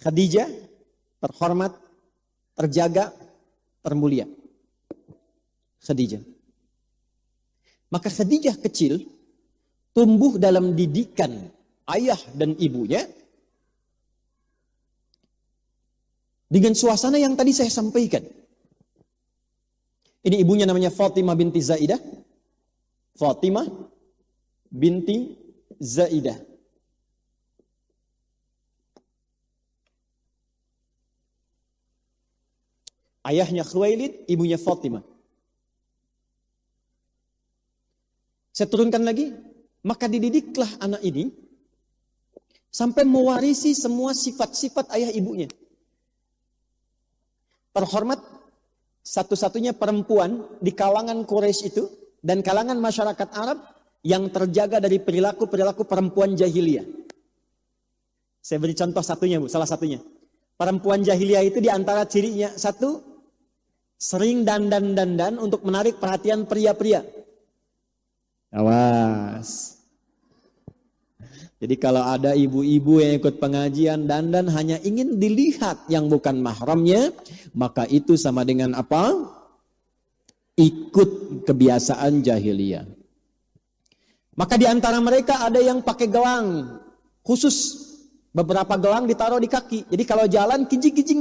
Khadijah terhormat, terjaga, termulia. Khadijah. Maka Khadijah kecil tumbuh dalam didikan ayah dan ibunya dengan suasana yang tadi saya sampaikan. Ini ibunya namanya Fatimah binti Zaidah. Fatimah binti Zaidah. Ayahnya Khuwailid, ibunya Fatimah. Saya turunkan lagi, maka dididiklah anak ini sampai mewarisi semua sifat-sifat ayah ibunya. Terhormat, satu-satunya perempuan di kalangan Quraisy itu dan kalangan masyarakat Arab yang terjaga dari perilaku-perilaku perempuan jahiliyah. Saya beri contoh satunya, Bu, salah satunya. Perempuan jahiliyah itu di antara cirinya, satu, sering dandan-dandan untuk menarik perhatian pria-pria. Awas. Jadi kalau ada ibu-ibu yang ikut pengajian dandan hanya ingin dilihat yang bukan mahramnya, maka itu sama dengan apa? Ikut kebiasaan jahiliyah. Maka di antara mereka ada yang pakai gelang khusus. Beberapa gelang ditaruh di kaki. Jadi kalau jalan kijing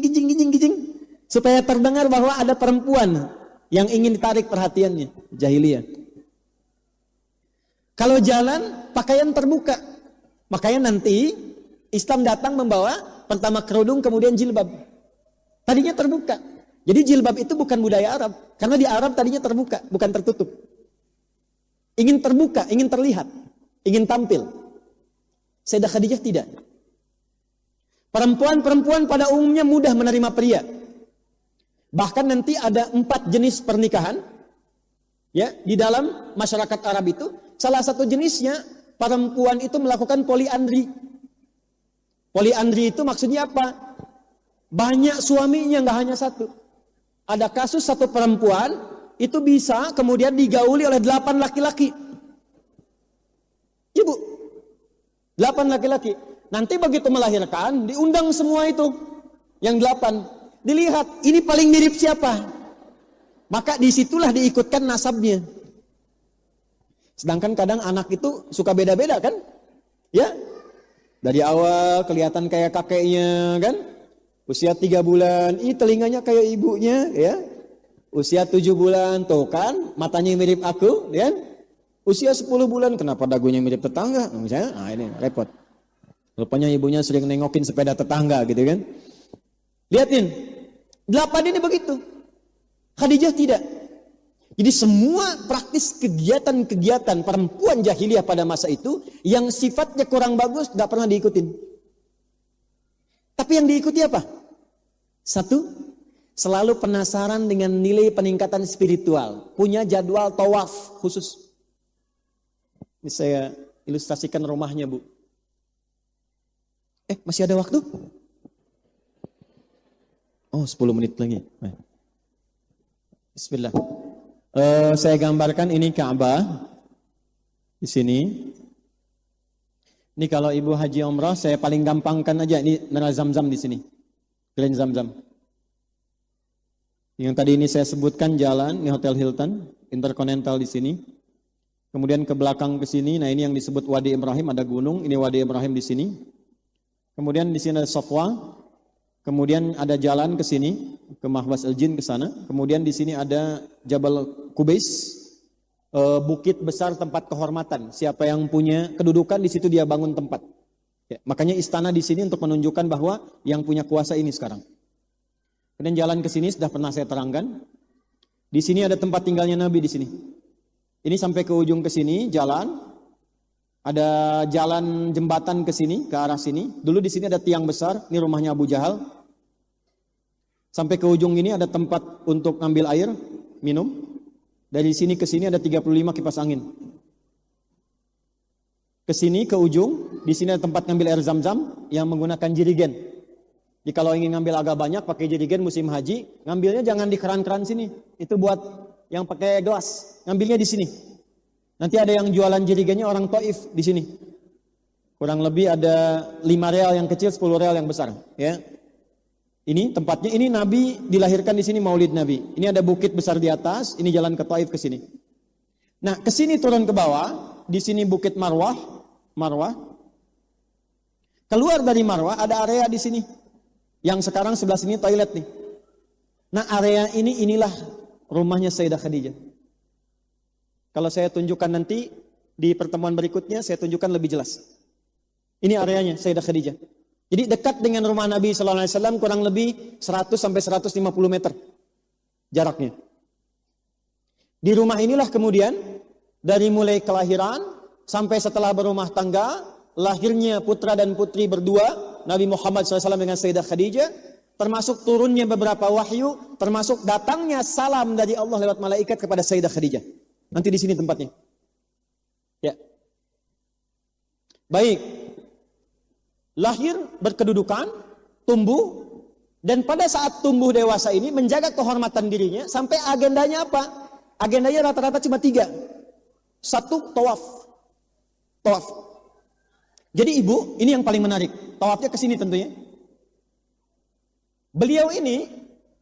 supaya terdengar bahwa ada perempuan yang ingin ditarik perhatiannya. Jahiliyah. Kalau jalan pakaian terbuka. Makanya nanti Islam datang membawa pertama kerudung kemudian jilbab. Tadinya terbuka. Jadi jilbab itu bukan budaya Arab. Karena di Arab tadinya terbuka, bukan tertutup. Ingin terbuka, ingin terlihat, ingin tampil. Sayyidah Khadijah tidak. Perempuan-perempuan pada umumnya mudah menerima pria. Bahkan nanti ada 4 jenis pernikahan. Ya, di dalam masyarakat Arab itu. Salah satu jenisnya, perempuan itu melakukan poliandri. Poliandri itu maksudnya apa? Banyak suaminya, nggak hanya satu. Ada kasus satu perempuan, itu bisa kemudian digauli oleh 8 laki-laki. Ibu, 8 laki-laki. Nanti begitu melahirkan, diundang semua itu. Yang 8. Dilihat, ini paling mirip siapa? Maka disitulah diikutkan nasabnya. Sedangkan kadang anak itu suka beda-beda kan? Ya. Dari awal kelihatan kayak kakeknya kan? Usia 3 bulan, telinganya kayak ibunya ya. Usia 7 bulan, tuh kan matanya mirip aku, ya. Usia 10 bulan, kenapa dagunya mirip tetangga? Misalnya, ini repot. Rupanya ibunya sering nengokin sepeda tetangga gitu kan. Lihatin, 8 ini begitu. Khadijah tidak. Jadi semua praktis kegiatan-kegiatan perempuan jahiliyah pada masa itu yang sifatnya kurang bagus gak pernah diikutin. Tapi yang diikuti apa? Satu, selalu penasaran dengan nilai peningkatan spiritual. Punya jadwal tawaf khusus. Ini saya ilustrasikan rumahnya, Bu. Masih ada waktu? Oh, 10 menit lagi. Bismillah. Saya gambarkan ini Ka'bah di sini. Ini kalau ibu haji umrah saya paling gampangkan aja ini Menara Zamzam di sini. Grand Zamzam. Yang tadi ini saya sebutkan jalan, ini Hotel Hilton, Intercontinental di sini. Kemudian ke belakang ke sini, nah ini yang disebut Wadi Ibrahim, ada gunung, ini Wadi Ibrahim di sini. Kemudian di sini ada Safwa. Kemudian ada jalan ke sini, ke Mahbas Al-Jin ke sana. Kemudian di sini ada Jabal Kubais, bukit besar tempat kehormatan. Siapa yang punya kedudukan di situ dia bangun tempat. Ya, makanya istana di sini untuk menunjukkan bahwa yang punya kuasa ini sekarang. Kemudian jalan ke sini sudah pernah saya terangkan. Di sini ada tempat tinggalnya Nabi di sini. Ini sampai ke ujung ke sini jalan. Ada jalan jembatan ke sini, ke arah sini. Dulu di sini ada tiang besar, ini rumahnya Abu Jahal. Sampai ke ujung ini ada tempat untuk ngambil air, minum. Dari sini ke sini ada 35 kipas angin. Ke sini ke ujung, di sini ada tempat ngambil air Zam-Zam yang menggunakan jerigen. Jadi kalau ingin ngambil agak banyak pakai jerigen musim haji, ngambilnya jangan di keran-keran sini. Itu buat yang pakai gelas, ngambilnya di sini. Nanti ada yang jualan jerigennya orang Taif di sini. Kurang lebih ada 5 real yang kecil, 10 real yang besar. Ya. Ini tempatnya, ini Nabi dilahirkan di sini, Maulid Nabi. Ini ada bukit besar di atas, ini jalan ke Taif ke sini. Nah, ke sini turun ke bawah, di sini Bukit Marwah. Keluar dari Marwah ada area di sini. Yang sekarang sebelah sini toilet nih. Nah, area inilah rumahnya Sayyidah Khadijah. Kalau saya tunjukkan nanti di pertemuan berikutnya, saya tunjukkan lebih jelas. Ini areanya Sayyidah Khadijah. Jadi dekat dengan rumah Nabi sallallahu alaihi wasallam, kurang lebih 100 sampai 150 meter jaraknya. Di rumah inilah kemudian dari mulai kelahiran sampai setelah berumah tangga, lahirnya putra dan putri berdua, Nabi Muhammad SAW dengan Sayyidah Khadijah, termasuk turunnya beberapa wahyu, termasuk datangnya salam dari Allah lewat malaikat kepada Sayyidah Khadijah. Nanti di sini tempatnya. Ya. Baik. Lahir berkedudukan, tumbuh, dan pada saat tumbuh dewasa ini menjaga kehormatan dirinya sampai agendanya apa? Agendanya rata-rata cuma 3. 1, tawaf. Tawaf. Jadi ibu, ini yang paling menarik. Tawafnya ke sini tentunya. Beliau ini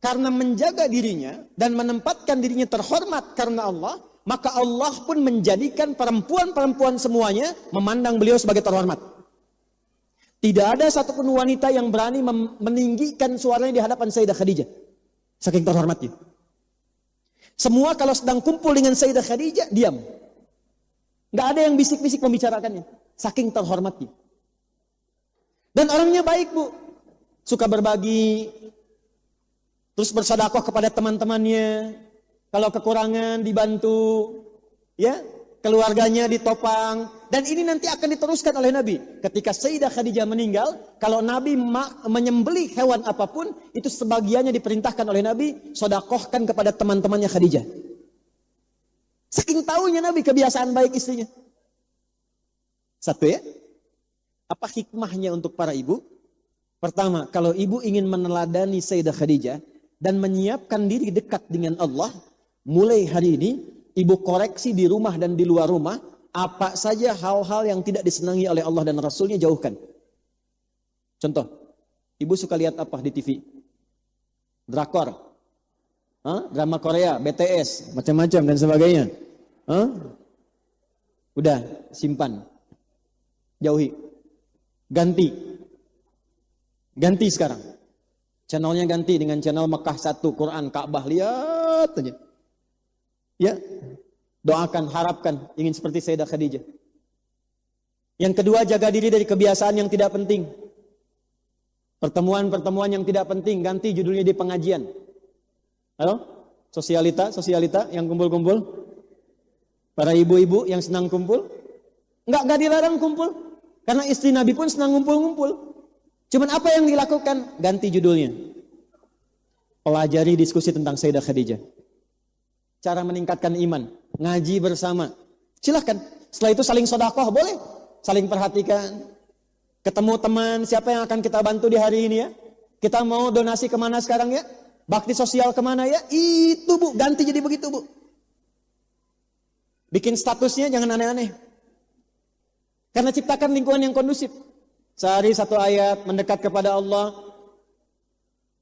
karena menjaga dirinya dan menempatkan dirinya terhormat karena Allah, maka Allah pun menjadikan perempuan-perempuan semuanya memandang beliau sebagai terhormat. Tidak ada satupun wanita yang berani meninggikan suaranya di hadapan Sayyidah Khadijah. Saking terhormatnya. Semua kalau sedang kumpul dengan Sayyidah Khadijah, diam. Nggak ada yang bisik-bisik membicarakannya. Saking terhormatnya. Dan orangnya baik, Bu. Suka berbagi. Terus bersedekah kepada teman-temannya. Kalau kekurangan dibantu. Ya, keluarganya ditopang. Dan ini nanti akan diteruskan oleh Nabi. Ketika Sayyidah Khadijah meninggal, kalau Nabi menyembelih hewan apapun, itu sebagiannya diperintahkan oleh Nabi, sedekahkan kepada teman-temannya Khadijah. Saking tahunya Nabi kebiasaan baik istrinya. Satu ya. Apa hikmahnya untuk para ibu? Pertama, kalau ibu ingin meneladani Sayyidah Khadijah dan menyiapkan diri dekat dengan Allah, mulai hari ini, ibu koreksi di rumah dan di luar rumah, apa saja hal-hal yang tidak disenangi oleh Allah dan Rasulnya jauhkan. Contoh, ibu suka lihat apa di TV? Drakor, drama Korea, BTS, macam-macam dan sebagainya. Udah, simpan. Jauhi. Ganti sekarang. Channelnya ganti dengan channel Mekah 1, Quran, Ka'bah. Lihat aja. Ya, doakan, harapkan ingin seperti Sayyidah Khadijah. Yang kedua, jaga diri dari kebiasaan yang tidak penting. Pertemuan-pertemuan yang tidak penting, ganti judulnya di pengajian. Halo? Sosialita yang kumpul-kumpul. Para ibu-ibu yang senang kumpul. Enggak dilarang kumpul. Karena istri Nabi pun senang ngumpul-ngumpul. Cuman apa yang dilakukan? Ganti judulnya. Pelajari diskusi tentang Sayyidah Khadijah. Cara meningkatkan iman. Ngaji bersama. Silahkan. Setelah itu saling sedekah, boleh. Saling perhatikan. Ketemu teman, siapa yang akan kita bantu di hari ini ya. Kita mau donasi kemana sekarang ya. Bakti sosial kemana ya. Itu Bu, ganti jadi begitu Bu. Bikin statusnya jangan aneh-aneh. Karena ciptakan lingkungan yang kondusif. Sehari 1 ayat, mendekat kepada Allah.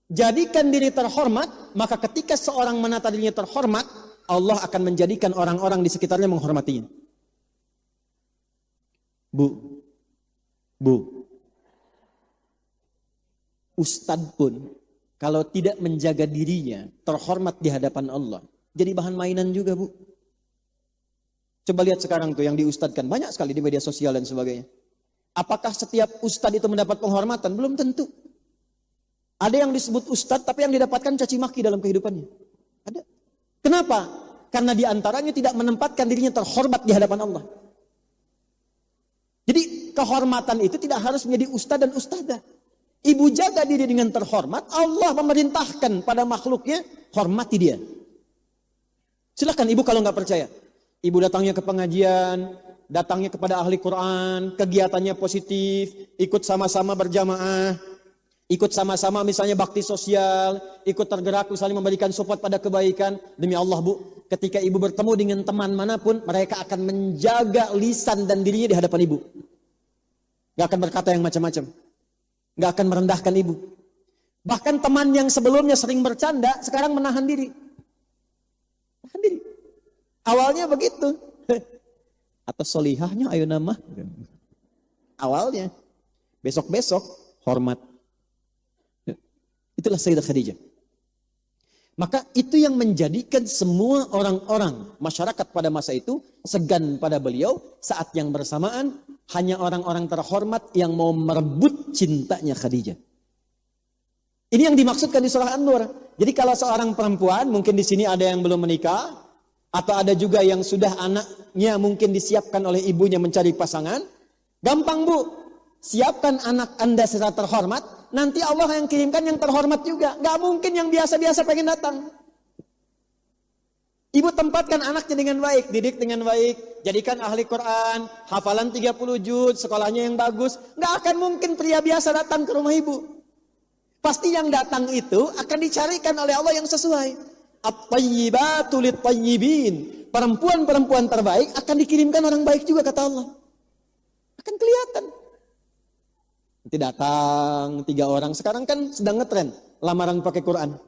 Jadikan diri terhormat, maka ketika seorang menata dirinya terhormat, Allah akan menjadikan orang-orang di sekitarnya menghormatinya. Bu. Ustadz pun, kalau tidak menjaga dirinya, terhormat di hadapan Allah, jadi bahan mainan juga Bu. Coba lihat sekarang tuh yang diustadkan, banyak sekali di media sosial dan sebagainya. Apakah setiap ustadz itu mendapat penghormatan? Belum tentu. Ada yang disebut ustadz, tapi yang didapatkan caci maki dalam kehidupannya. Ada. Kenapa? Karena diantaranya tidak menempatkan dirinya terhormat di hadapan Allah. Jadi kehormatan itu tidak harus menjadi ustadz dan ustadzah. Ibu jaga diri dengan terhormat, Allah memerintahkan pada makhluknya, hormati dia. Silakan ibu kalau nggak percaya. Ibu datangnya ke pengajian, datangnya kepada ahli Quran, kegiatannya positif, ikut sama-sama berjamaah, ikut sama-sama misalnya bakti sosial, ikut tergerak misalnya memberikan support pada kebaikan. Demi Allah Bu, ketika ibu bertemu dengan teman manapun, mereka akan menjaga lisan dan dirinya di hadapan ibu. Gak akan berkata yang macam-macam. Gak akan merendahkan ibu. Bahkan teman yang sebelumnya sering bercanda, sekarang menahan diri. Menahan diri. Awalnya begitu. Atau solihahnya ayo nama. Awalnya. Besok-besok hormat. Itulah Sayyidah Khadijah. Maka itu yang menjadikan semua orang-orang masyarakat pada masa itu segan pada beliau. Saat yang bersamaan hanya orang-orang terhormat yang mau merebut cintanya Khadijah. Ini yang dimaksudkan di surah An-Nur. Jadi kalau seorang perempuan, mungkin di sini ada yang belum menikah, atau ada juga yang sudah anaknya mungkin disiapkan oleh ibunya mencari pasangan. Gampang bu, siapkan anak anda secara terhormat, nanti Allah yang kirimkan yang terhormat juga. Gak mungkin yang biasa-biasa pengen datang. Ibu tempatkan anaknya dengan baik, didik dengan baik, jadikan ahli Quran, hafalan 30 juz, sekolahnya yang bagus. Gak akan mungkin pria biasa datang ke rumah ibu. Pasti yang datang itu akan dicarikan oleh Allah yang sesuai. At-tayyibatu lit-tayyibin. Perempuan-perempuan terbaik akan dikirimkan orang baik juga kata Allah. Akan kelihatan. Nanti datang 3 orang. Sekarang kan sedang ngetren lamaran pakai Quran.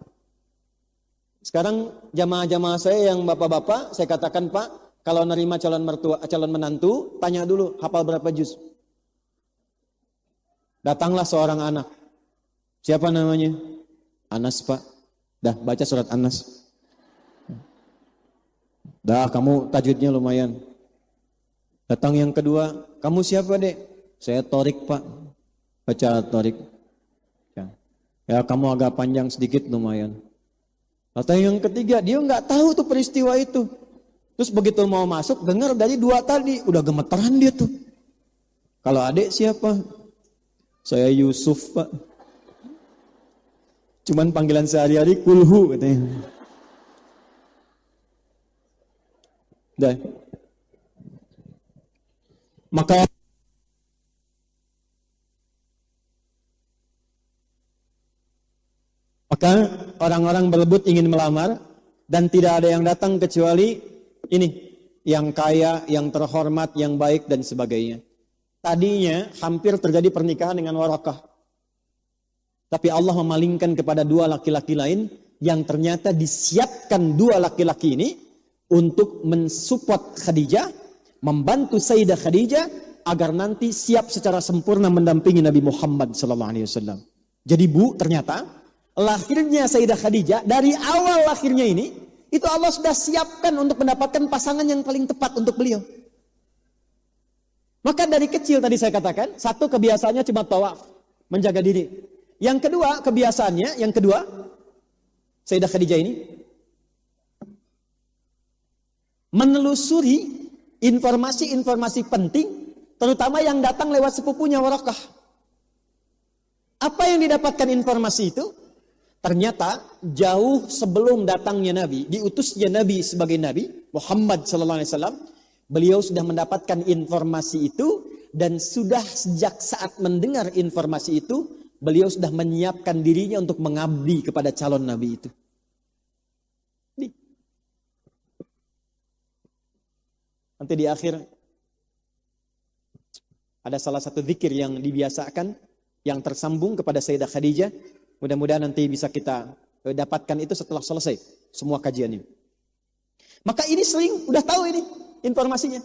Sekarang jamaah-jamaah saya yang bapak-bapak, saya katakan Pak, kalau nerima calon mertua, calon menantu, tanya dulu hafal berapa juz. Datanglah seorang anak. Siapa namanya? Anas Pak. Dah baca surat Anas. Dah kamu tajwidnya lumayan. Datang yang kedua, kamu siapa dek? Saya Torik Pak. Baca Torik. Ya kamu agak panjang sedikit lumayan. Datang yang ketiga, dia nggak tahu tuh peristiwa itu. Terus begitu mau masuk, dengar dari 2 tadi, udah gemeteran dia tuh. Kalau adik siapa? Saya Yusuf Pak. Cuman panggilan sehari-hari kulhu katanya. Dah. Maka orang-orang berebut ingin melamar dan tidak ada yang datang kecuali ini, yang kaya, yang terhormat, yang baik dan sebagainya. Tadinya hampir terjadi pernikahan dengan Warakah. Tapi Allah memalingkan kepada 2 laki-laki lain yang ternyata disiapkan 2 laki-laki ini untuk mensupport Khadijah, membantu Sayyidah Khadijah agar nanti siap secara sempurna mendampingi Nabi Muhammad SAW. Jadi bu, ternyata lahirnya Sayyidah Khadijah dari awal lahirnya ini itu Allah sudah siapkan untuk mendapatkan pasangan yang paling tepat untuk beliau. Maka dari kecil tadi saya katakan, satu kebiasaannya cuma tawaf, menjaga diri. Yang kedua, kebiasaannya, Sayyidah Khadijah ini menelusuri informasi-informasi penting, terutama yang datang lewat sepupunya Warakah. Apa yang didapatkan informasi itu? Ternyata jauh sebelum datangnya Nabi, diutusnya Nabi sebagai Nabi, Muhammad SAW, beliau sudah mendapatkan informasi itu, dan sudah sejak saat mendengar informasi itu, beliau sudah menyiapkan dirinya untuk mengabdi kepada calon Nabi itu. Nih. Nanti di akhir ada salah satu zikir yang dibiasakan yang tersambung kepada Sayyidah Khadijah. Mudah-mudahan nanti bisa kita dapatkan itu setelah selesai semua kajian ini. Maka ini sering udah tahu ini informasinya.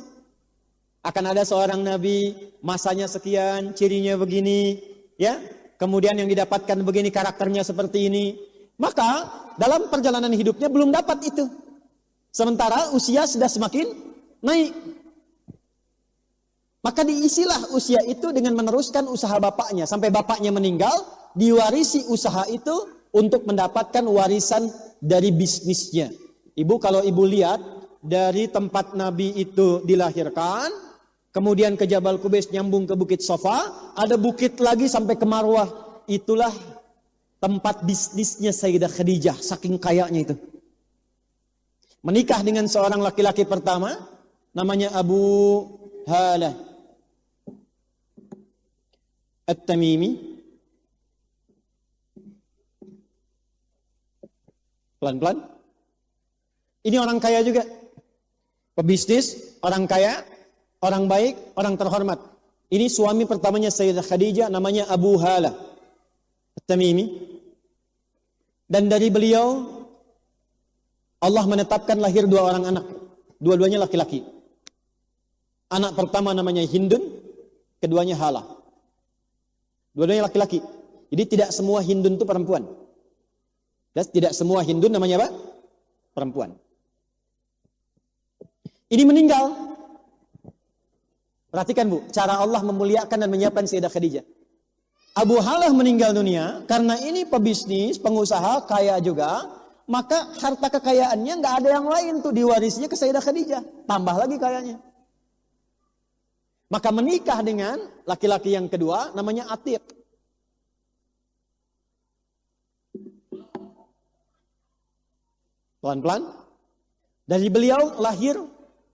Akan ada seorang Nabi, masanya sekian, cirinya begini, ya. Kemudian yang didapatkan begini, karakternya seperti ini. Maka dalam perjalanan hidupnya belum dapat itu. Sementara usia sudah semakin naik. Maka diisilah usia itu dengan meneruskan usaha bapaknya. Sampai bapaknya meninggal, diwarisi usaha itu untuk mendapatkan warisan dari bisnisnya. Ibu kalau ibu lihat dari tempat Nabi itu dilahirkan, kemudian ke Jabal Qubais nyambung ke Bukit Sofa, ada bukit lagi sampai ke Marwah. Itulah tempat bisnisnya Sayyidah Khadijah, saking kayanya itu. Menikah dengan seorang laki-laki pertama, namanya Abu Halah At-Tamimi. Pelan-pelan. Ini orang kaya juga. Pebisnis, orang kaya, orang baik, orang terhormat. Ini suami pertamanya Sayyidah Khadijah, namanya Abu Halah At-Tamimi. Dan dari beliau Allah menetapkan lahir 2 orang anak. Dua-duanya laki-laki. Anak pertama namanya Hindun, keduanya Halah. Dua-duanya laki-laki. Jadi tidak semua Hindun itu perempuan. Dan tidak semua Hindun namanya apa? Perempuan. Ini meninggal. Perhatikan Bu, cara Allah memuliakan dan menyiapkan Sayyidah Khadijah. Abu Halah meninggal dunia karena ini pebisnis, pengusaha, kaya juga. Maka harta kekayaannya nggak ada yang lain tuh, diwarisinya ke Sayyidah Khadijah. Tambah lagi kayanya. Maka menikah dengan laki-laki yang kedua namanya Atiq. Pelan-pelan. Dari beliau lahir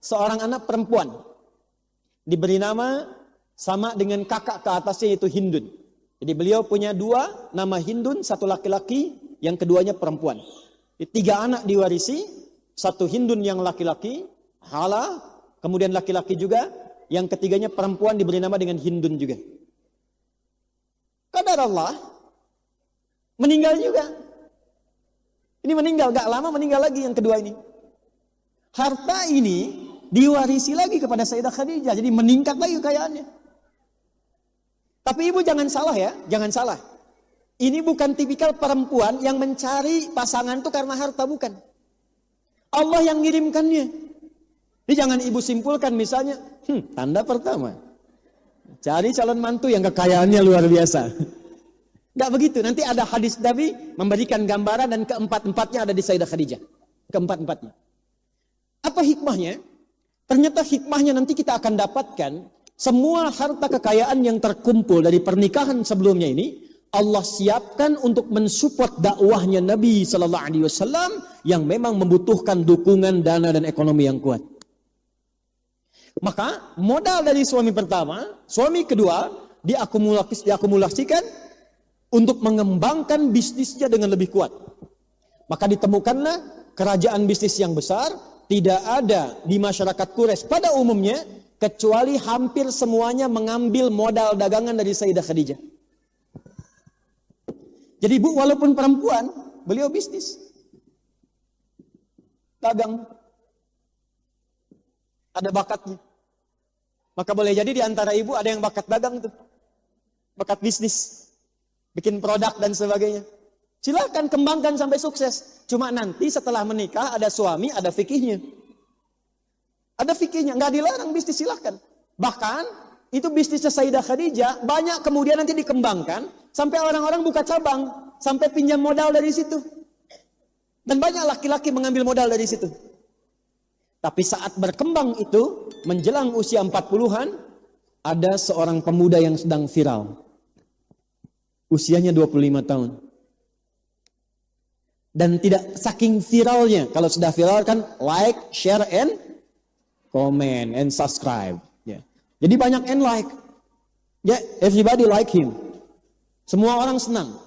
seorang anak perempuan. Diberi nama sama dengan kakak ke atasnya, yaitu Hindun. Jadi beliau punya 2 nama Hindun, 1 laki-laki, yang keduanya perempuan. Jadi 3 anak diwarisi, 1 Hindun yang laki-laki, Halah, kemudian laki-laki juga, yang ketiganya perempuan diberi nama dengan Hindun juga. Qadar Allah, meninggal juga. Ini meninggal, gak lama meninggal lagi yang kedua ini. Harta ini diwarisi lagi kepada Sayyidah Khadijah. Jadi meningkat lagi kekayaannya. Tapi ibu jangan salah ya, jangan salah. Ini bukan tipikal perempuan yang mencari pasangan itu karena harta, bukan. Allah yang ngirimkannya. Jadi jangan ibu simpulkan misalnya, tanda pertama, cari calon mantu yang kekayaannya luar biasa. Gak begitu, nanti ada hadis Nabi memberikan gambaran dan keempat-empatnya ada di Sayyidah Khadijah. Keempat-empatnya. Apa hikmahnya? Ternyata hikmahnya nanti kita akan dapatkan semua harta kekayaan yang terkumpul dari pernikahan sebelumnya ini Allah siapkan untuk mensupport dakwahnya Nabi Sallallahu Alaihi Wasallam yang memang membutuhkan dukungan dana dan ekonomi yang kuat. Maka modal dari suami pertama, suami kedua diakumulasikan untuk mengembangkan bisnisnya dengan lebih kuat. Maka ditemukanlah kerajaan bisnis yang besar tidak ada di masyarakat Quraisy pada umumnya, kecuali hampir semuanya mengambil modal dagangan dari Sayyidah Khadijah. Jadi Bu, walaupun perempuan, beliau bisnis. Dagang. Ada bakatnya. Maka boleh jadi di antara ibu ada yang bakat dagang tuh. Bakat bisnis. Bikin produk dan sebagainya. Silakan kembangkan sampai sukses. Cuma nanti setelah menikah ada suami, ada fikihnya. Ada fikihnya, nggak dilarang bisnis, silakan. Bahkan itu bisnisnya Sayyidah Khadijah banyak kemudian nanti dikembangkan sampai orang-orang buka cabang, sampai pinjam modal dari situ. Dan banyak laki-laki mengambil modal dari situ. Tapi saat berkembang itu menjelang usia 40-an ada seorang pemuda yang sedang viral. Usianya 25 tahun. Dan tidak saking viralnya. Kalau sudah viral kan like, share, and comment, and subscribe. Yeah. Jadi banyak and like. Yeah, everybody like him. Semua orang senang.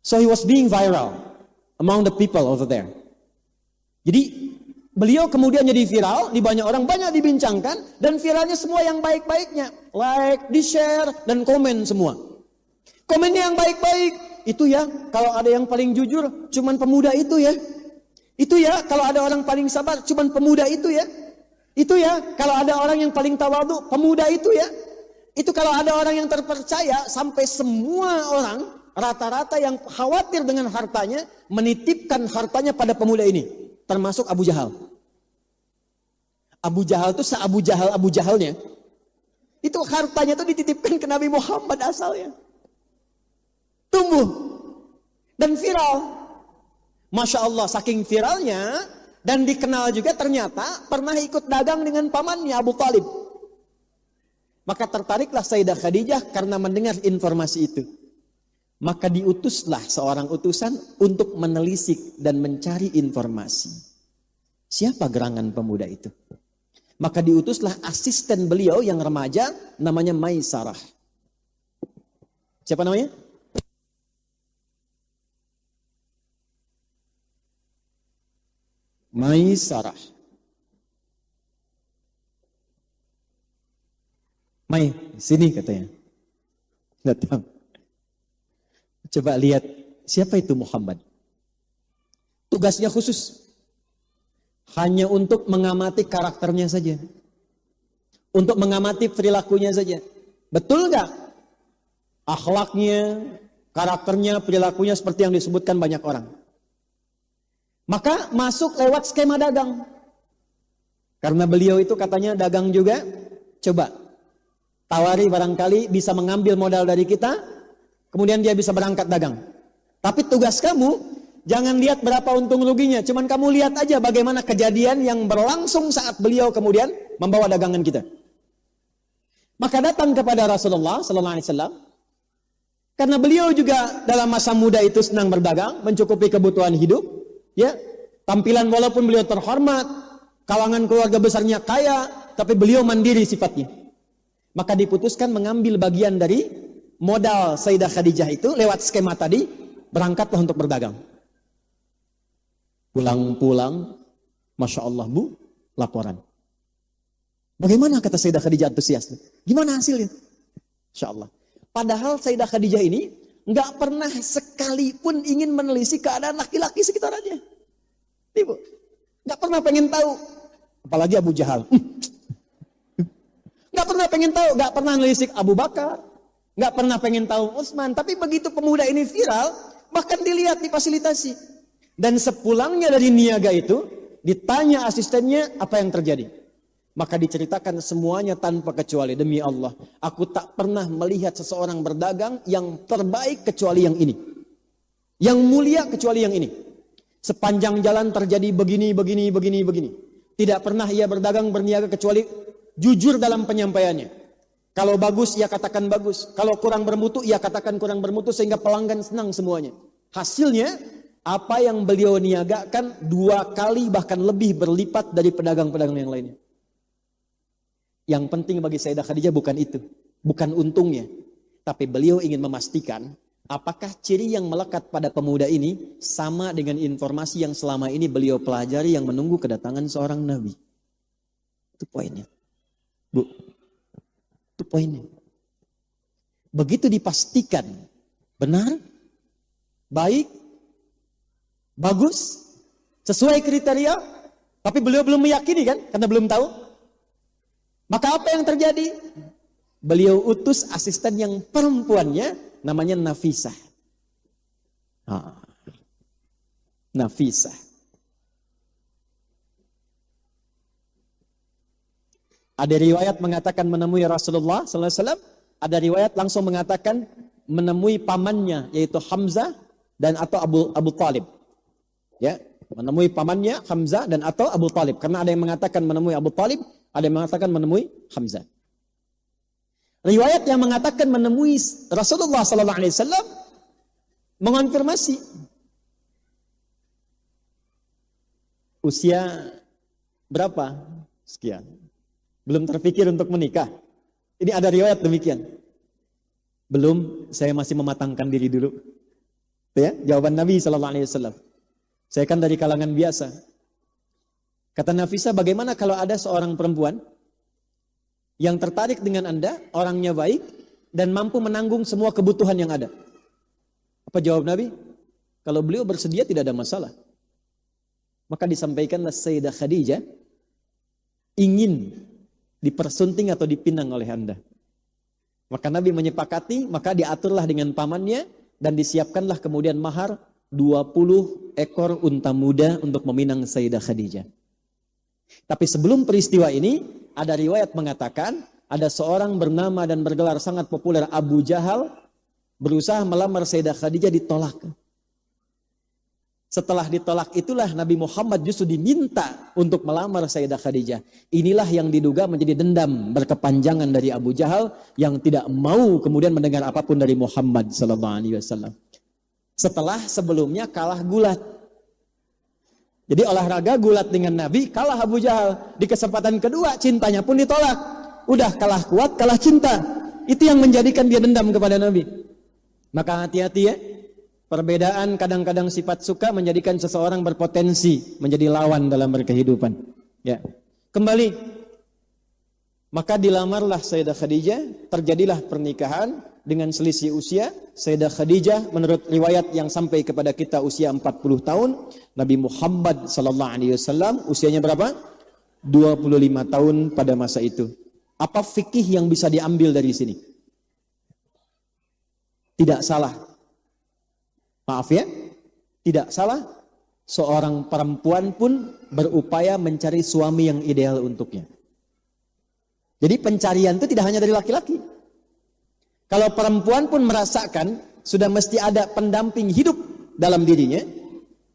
So he was being viral among the people over there. Jadi beliau kemudian jadi viral, di banyak orang, banyak dibincangkan, dan viralnya semua yang baik-baiknya. Like, di-share, dan komen semua. Komennya yang baik-baik, itu ya, kalau ada yang paling jujur, cuman pemuda itu ya. Itu ya, kalau ada orang paling sabar, cuman pemuda itu ya. Itu ya, kalau ada orang yang paling tawadu, pemuda itu ya. Itu kalau ada orang yang terpercaya, sampai semua orang, rata-rata yang khawatir dengan hartanya, menitipkan hartanya pada pemuda ini. Termasuk Abu Jahal. Abu Jahal itu se-Abu Jahalnya. Itu hartanya itu dititipkan ke Nabi Muhammad asalnya. Tumbuh dan viral. Masya Allah, saking viralnya dan dikenal juga ternyata pernah ikut dagang dengan pamannya Abu Talib. Maka tertariklah Sayyidah Khadijah karena mendengar informasi itu. Maka diutuslah seorang utusan untuk menelisik dan mencari informasi. Siapa gerangan pemuda itu? Maka diutuslah asisten beliau yang remaja namanya Maisarah. Siapa namanya? Maisarah. Mai, sini katanya. Datang. Coba lihat, siapa itu Muhammad? Tugasnya khusus. Hanya untuk mengamati karakternya saja. Untuk mengamati perilakunya saja. Betul nggak? Akhlaknya, karakternya, perilakunya seperti yang disebutkan banyak orang. Maka masuk lewat skema dagang. Karena beliau itu katanya dagang juga. Coba tawari, barangkali bisa mengambil modal dari kita, kemudian dia bisa berangkat dagang. Tapi tugas kamu, jangan lihat berapa untung ruginya, cuman kamu lihat aja bagaimana kejadian yang berlangsung saat beliau kemudian membawa dagangan kita. Maka datang kepada Rasulullah sallallahu alaihi wasallam, karena beliau juga dalam masa muda itu senang berdagang, mencukupi kebutuhan hidup, ya. Tampilan walaupun beliau terhormat, kalangan keluarga besarnya kaya, tapi beliau mandiri sifatnya. Maka diputuskan mengambil bagian dari modal Sayyidah Khadijah itu lewat skema tadi, berangkatlah untuk berdagang. Pulang-pulang, Masya Allah Bu, laporan. Bagaimana kata Sayyidah Khadijah antusias? Gimana hasilnya? Insya Allah. Padahal Sayyidah Khadijah ini nggak pernah sekalipun ingin menelisik keadaan laki-laki sekitarnya. Ibu, nggak pernah pengen tahu. Apalagi Abu Jahal. Nggak pernah pengen tahu, nggak pernah menelisik Abu Bakar. Nggak pernah pengen tahu Utsman. Tapi begitu pemuda ini viral, bahkan dilihat, difasilitasi. Dan sepulangnya dari niaga itu, ditanya asistennya apa yang terjadi. Maka diceritakan semuanya tanpa kecuali. Demi Allah, aku tak pernah melihat seseorang berdagang yang terbaik kecuali yang ini. Yang mulia kecuali yang ini. Sepanjang jalan terjadi begini. Tidak pernah ia berdagang berniaga kecuali jujur dalam penyampaiannya. Kalau bagus, ia katakan bagus. Kalau kurang bermutu, ia katakan kurang bermutu sehingga pelanggan senang semuanya. Hasilnya, apa yang beliau niagakan 2 kali bahkan lebih berlipat dari pedagang-pedagang yang lainnya. Yang penting bagi Sayyidah Khadijah bukan itu. Bukan untungnya. Tapi beliau ingin memastikan apakah ciri yang melekat pada pemuda ini sama dengan informasi yang selama ini beliau pelajari yang menunggu kedatangan seorang Nabi. Itu poinnya. Bu, itu poinnya. Begitu dipastikan benar, baik, bagus, sesuai kriteria, tapi beliau belum meyakini kan, karena belum tahu. Maka apa yang terjadi? Beliau utus asisten yang perempuannya, namanya Nafisah. Nafisah. Ada riwayat mengatakan menemui Rasulullah sallallahu alaihi wasallam, ada riwayat langsung mengatakan menemui pamannya yaitu Hamzah dan atau Abu Talib. Ya, menemui pamannya Hamzah dan atau Abu Talib. Karena ada yang mengatakan menemui Abu Talib, ada yang mengatakan menemui Hamzah. Riwayat yang mengatakan menemui Rasulullah sallallahu alaihi wasallam mengonfirmasi usia berapa? Sekian. Belum terpikir untuk menikah. Ini ada riwayat demikian. Belum, saya masih mematangkan diri dulu. Ya, jawaban Nabi sallallahu alaihi wasallam. Saya kan dari kalangan biasa. Kata Nafisah, bagaimana kalau ada seorang perempuan yang tertarik dengan Anda, orangnya baik, dan mampu menanggung semua kebutuhan yang ada? Apa jawab Nabi? Kalau beliau bersedia tidak ada masalah. Maka disampaikanlah Sayyidah Khadijah ingin dipersunting atau dipinang oleh Anda. Maka Nabi menyepakati, maka diaturlah dengan pamannya, dan disiapkanlah kemudian mahar 20 ekor unta muda untuk meminang Sayyidah Khadijah. Tapi sebelum peristiwa ini, ada riwayat mengatakan ada seorang bernama dan bergelar sangat populer Abu Jahal berusaha melamar Sayyidah Khadijah, ditolak. Setelah ditolak itulah Nabi Muhammad justru diminta untuk melamar Sayyidah Khadijah. Inilah yang diduga menjadi dendam berkepanjangan dari Abu Jahal yang tidak mau kemudian mendengar apapun dari Muhammad sallallahu alaihi wasallam. Setelah sebelumnya kalah gulat. Jadi olahraga gulat dengan Nabi, kalah Abu Jahal. Di kesempatan kedua cintanya pun ditolak. Udah kalah kuat, kalah cinta. Itu yang menjadikan dia dendam kepada Nabi. Maka hati-hati ya. Perbedaan kadang-kadang sifat suka menjadikan seseorang berpotensi menjadi lawan dalam berkehidupan. Ya. Kembali. Maka dilamarlah Sayyidah Khadijah, terjadilah pernikahan dengan selisih usia. Sayyidah Khadijah menurut riwayat yang sampai kepada kita usia 40 tahun. Nabi Muhammad sallallahu alaihi wasallam usianya berapa? 25 tahun pada masa itu. Apa fikih yang bisa diambil dari sini? Tidak salah. Maaf ya, tidak salah. Seorang perempuan pun berupaya mencari suami yang ideal untuknya. Jadi pencarian itu tidak hanya dari laki-laki. Kalau perempuan pun merasakan sudah mesti ada pendamping hidup dalam dirinya,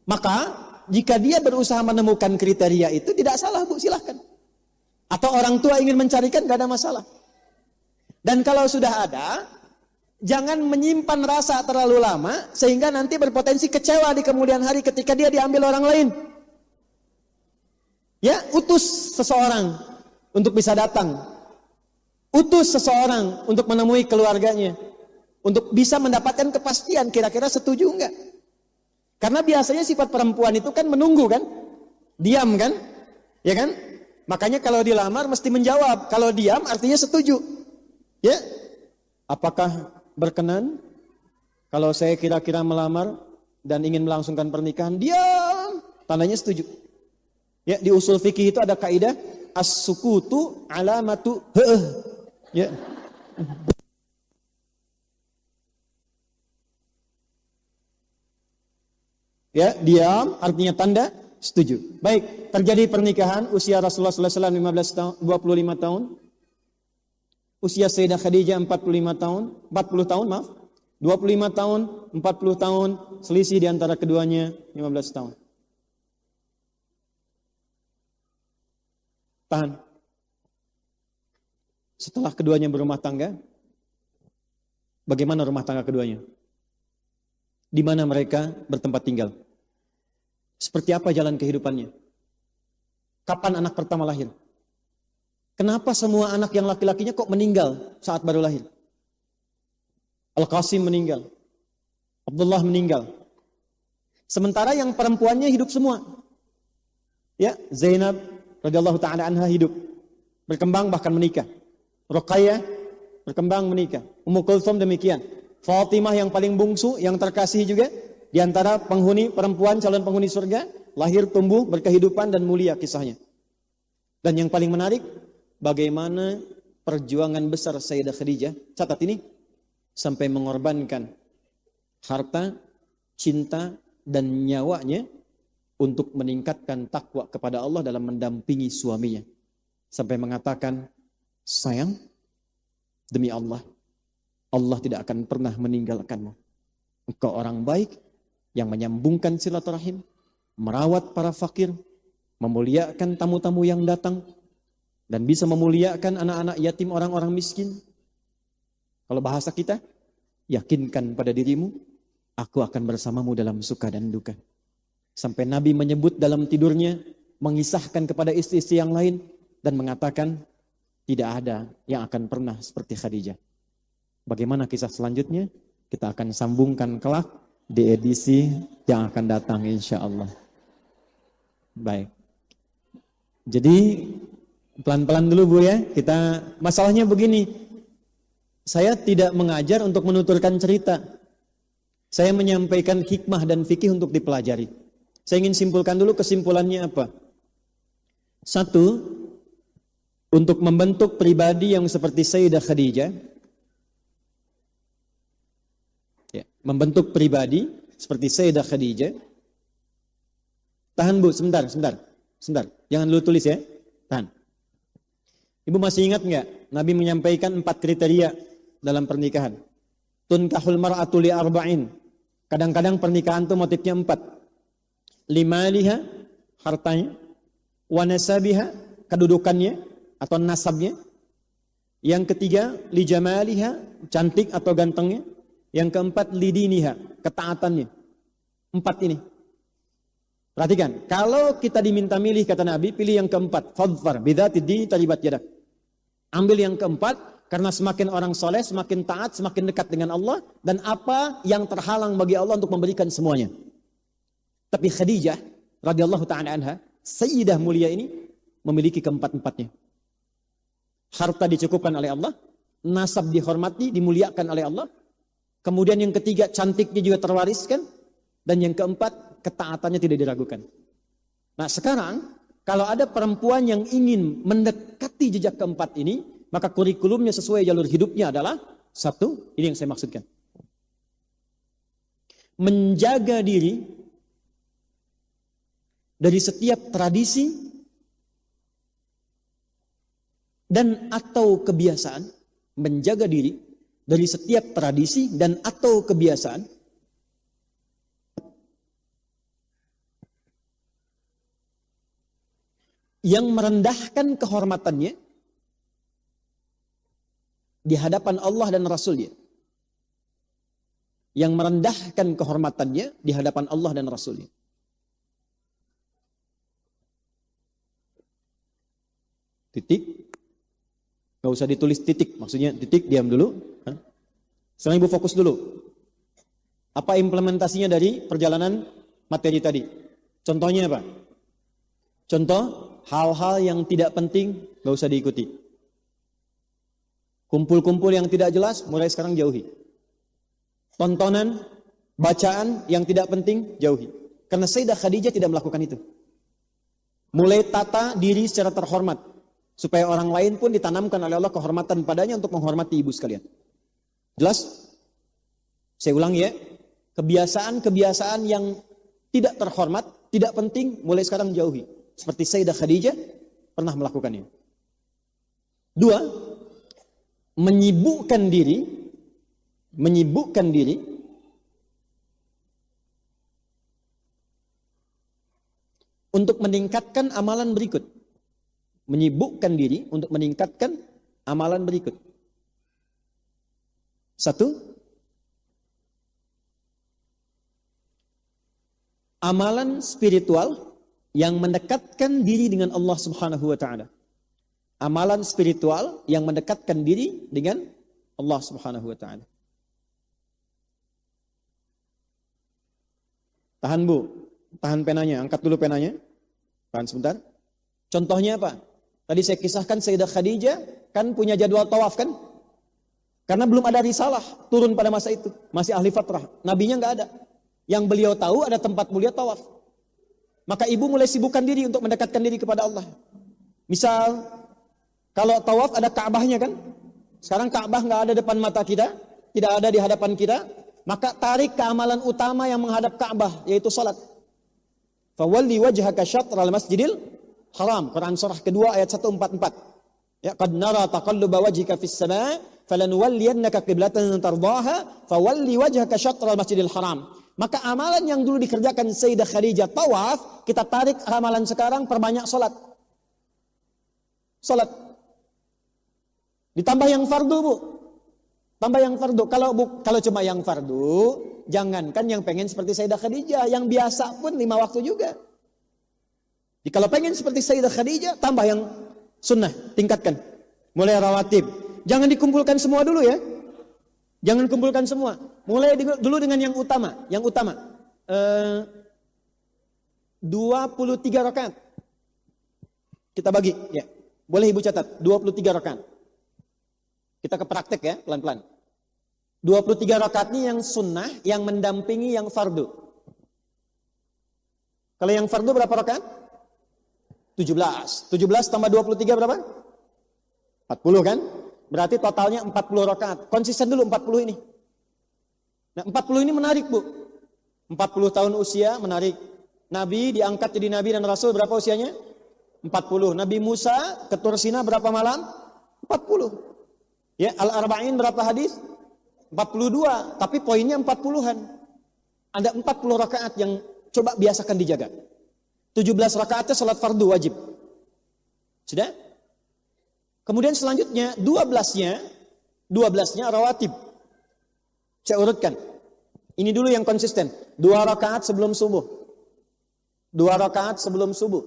maka jika dia berusaha menemukan kriteria itu tidak salah, Bu, silahkan. Atau orang tua ingin mencarikan, gak ada masalah. Dan kalau sudah ada, jangan menyimpan rasa terlalu lama sehingga nanti berpotensi kecewa di kemudian hari ketika dia diambil orang lain. Ya, utus seseorang untuk bisa datang. Utus seseorang untuk menemui keluarganya. Untuk bisa mendapatkan kepastian kira-kira setuju enggak. Karena biasanya sifat perempuan itu kan menunggu kan. Diam kan. Ya kan. Makanya kalau dilamar mesti menjawab. Kalau diam artinya setuju. Ya. Apakah berkenan kalau saya kira-kira melamar dan ingin melangsungkan pernikahan? Diam. Tandanya setuju. Ya, di usul fikih itu ada kaidah as-sukutu alamatu heeh. Ya. Ya, diam artinya tanda setuju. Baik, terjadi pernikahan usia Rasulullah sallallahu alaihi wasallam 25 tahun. Usia Sayyidah Khadijah 40 tahun, maaf. 25 tahun, 40 tahun, selisih di antara keduanya 15 tahun. Tahan. Setelah keduanya berumah tangga, bagaimana rumah tangga keduanya? Di mana mereka bertempat tinggal? Seperti apa jalan kehidupannya? Kapan anak pertama lahir? Kenapa semua anak yang laki-lakinya kok meninggal saat baru lahir? Al-Qasim meninggal. Abdullah meninggal. Sementara yang perempuannya hidup semua. Ya, Zainab radhiyallahu taala anha hidup. Berkembang bahkan menikah. Ruqayyah berkembang menikah. Ummu Kulthum demikian. Fatimah yang paling bungsu, yang terkasih juga di antara penghuni perempuan calon penghuni surga, lahir, tumbuh, berkehidupan dan mulia kisahnya. Dan yang paling menarik, bagaimana perjuangan besar Sayyidah Khadijah, catat ini, sampai mengorbankan harta, cinta dan nyawanya untuk meningkatkan takwa kepada Allah dalam mendampingi suaminya. Sampai mengatakan, sayang, demi Allah, Allah tidak akan pernah meninggalkanmu. Engkau orang baik yang menyambungkan silaturahim, merawat para fakir, memuliakan tamu-tamu yang datang, dan bisa memuliakan anak-anak yatim, orang-orang miskin. Kalau bahasa kita, yakinkan pada dirimu, aku akan bersamamu dalam suka dan duka. Sampai Nabi menyebut dalam tidurnya, mengisahkan kepada istri-istri yang lain, dan mengatakan, tidak ada yang akan pernah seperti Khadijah. Bagaimana kisah selanjutnya? Kita akan sambungkan kelak di edisi yang akan datang insya Allah. Baik. Jadi pelan-pelan dulu Bu ya. Kita masalahnya begini. Saya tidak mengajar untuk menuturkan cerita. Saya menyampaikan hikmah dan fikih untuk dipelajari. Saya ingin simpulkan dulu kesimpulannya apa. Satu, untuk membentuk pribadi yang seperti Sayyidah Khadijah, ya, membentuk pribadi seperti Sayyidah Khadijah. Tahan Bu, sebentar. Jangan dulu tulis ya, tahan. Ibu masih ingat nggak? Nabi menyampaikan 4 kriteria dalam pernikahan. Tunkahul mar'atu li arba'in. Kadang-kadang pernikahan itu motifnya 4. Limaliha, hartanya. Wa nasabiha, kedudukannya atau nasabnya. Yang ketiga, li jamaliha, cantik atau gantengnya. Yang keempat, lidiniha, ketaatannya. 4 ini. Perhatikan, kalau kita diminta milih kata Nabi, pilih yang keempat. Fadfar bidzatid din taribat yadak. Ambil yang keempat, karena semakin orang soleh, semakin taat, semakin dekat dengan Allah, dan apa yang terhalang bagi Allah untuk memberikan semuanya. Tapi Khadijah radhiyallahu ta'ala anha, Sayyidah mulia ini, memiliki keempat-empatnya. harta dicukupkan oleh Allah, nasab dihormati, dimuliakan oleh Allah. Kemudian yang ketiga, cantiknya juga terwariskan. Dan yang keempat, ketaatannya tidak diragukan. Nah sekarang, kalau ada perempuan yang ingin mendekati jejak keempat ini, maka kurikulumnya sesuai jalur hidupnya adalah satu, ini yang saya maksudkan. Menjaga diri dari setiap tradisi dan atau kebiasaan, menjaga diri dari setiap tradisi dan atau kebiasaan yang merendahkan kehormatannya di hadapan Allah dan Rasul-Nya. Yang merendahkan kehormatannya di hadapan Allah dan Rasul-Nya. Titik. Gak usah ditulis titik. Maksudnya titik, diam dulu. Sekarang ibu fokus dulu. Apa implementasinya dari perjalanan materi tadi? Contohnya apa? Contoh, hal-hal yang tidak penting gak usah diikuti. Kumpul-kumpul yang tidak jelas mulai sekarang jauhi. Tontonan, bacaan yang tidak penting jauhi. Karena Sayyidah Khadijah tidak melakukan itu. Mulai tata diri secara terhormat. Supaya orang lain pun ditanamkan oleh Allah kehormatan padanya untuk menghormati ibu sekalian. Jelas? Saya ulang ya. Kebiasaan-kebiasaan yang tidak terhormat, tidak penting, mulai sekarang jauhi. Seperti Sayyidah Khadijah pernah melakukannya. Dua, menyibukkan diri untuk meningkatkan amalan berikut. Menyibukkan diri untuk meningkatkan amalan berikut. Satu, amalan spiritual yang mendekatkan diri dengan Allah Subhanahu wa taala. Amalan spiritual yang mendekatkan diri dengan Allah Subhanahu wa taala. Tahan Bu, tahan penanya, angkat dulu penanya. Tahan sebentar. Contohnya apa? Tadi saya kisahkan Sayyidah Khadijah kan punya jadwal tawaf kan? Karena belum ada risalah turun pada masa itu, masih ahli fatrah. Nabinya nggak ada. Yang beliau tahu ada tempat mulia tawaf. Maka ibu mulai sibukkan diri untuk mendekatkan diri kepada Allah. Misal kalau tawaf ada Ka'bahnya kan? Sekarang Ka'bah nggak ada depan mata kita, tidak ada di hadapan kita. Maka tarik ke amalan utama yang menghadap Ka'bah, yaitu salat. Fawalli wajhaka syatral masjidil haram. Quran surah kedua ayat 144. Ya, qad nara taqalluba wajhika fis sama' falanuwalliyannaka qiblatan tardaha fawalli wajhaka syatral masjidil haram. Maka amalan yang dulu dikerjakan Sayyidah Khadijah tawaf, kita tarik amalan sekarang perbanyak salat. Salat. Ditambah yang fardu, Bu. Tambah yang fardu. Kalau cuma yang fardu, jangankan yang pengen seperti Sayyidah Khadijah, yang biasa pun 5 waktu juga. Jadi kalau pengen seperti Sayyidah Khadijah, tambah yang sunnah, tingkatkan. Mulai rawatib. Jangan dikumpulkan semua dulu ya. Jangan kumpulkan semua. Mulai dulu dengan yang utama. Yang utama. 23 rakaat. Kita bagi. Ya. Boleh ibu catat. 23 rakaat. Kita ke praktek ya, pelan-pelan. 23 rakaat ini yang sunnah, yang mendampingi yang fardu. Kalau yang fardu berapa rakaat? 17. 17 tambah 23 berapa? 40 kan? Berarti totalnya 40 rakaat. Konsisten dulu 40 ini. Nah 40 ini menarik Bu. 40 tahun usia menarik. Nabi diangkat jadi Nabi dan Rasul berapa usianya? 40. Nabi Musa ketur Sina berapa malam? 40. Ya, Al-Arba'in berapa hadis? 42. Tapi poinnya 40-an. Ada 40 rakaat yang coba biasakan dijaga. 17 rakaatnya salat fardu wajib. Sudah? Kemudian selanjutnya 12-nya rawatib. Saya urutkan. Ini dulu yang konsisten. 2 rakaat sebelum subuh. 2 rakaat sebelum subuh.